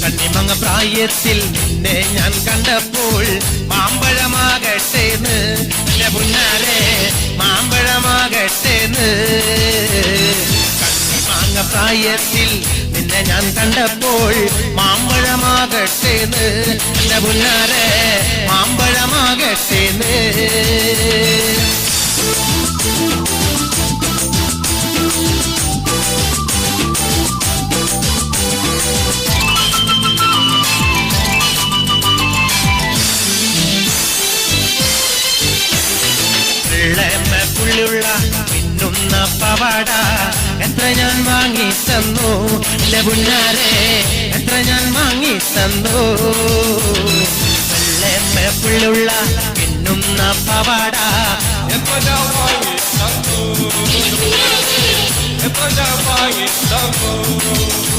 കണ്ണിമങ്ങ പ്രായത്തിൽ നിന്നെ ഞാൻ കണ്ടപ്പോൾ മാമ്പഴമാകട്ടേന്ന് എന്റെ പുന്നാരെ മാമ്പഴമാകട്ടേന്ന്. കണ്ണിമാങ്ങ പ്രായത്തിൽ നിന്നെ ഞാൻ കണ്ടപ്പോൾ മാമ്പഴമാകട്ടേന്ന് എന്റെ പുന്നാരെ മാമ്പഴമാകട്ടേന്ന്. പുള്ളിയുള്ള മിന്നുന്ന പവാട എത്ര ഞാൻ വാങ്ങി തന്നു എന്റെ പുന്നാരെ എത്ര ഞാൻ വാങ്ങി തന്നു. വെള്ളമ്മ പുള്ളിയുള്ള മിന്നുന്ന പവാട എത്ര ഞാൻ വാങ്ങി തന്നു.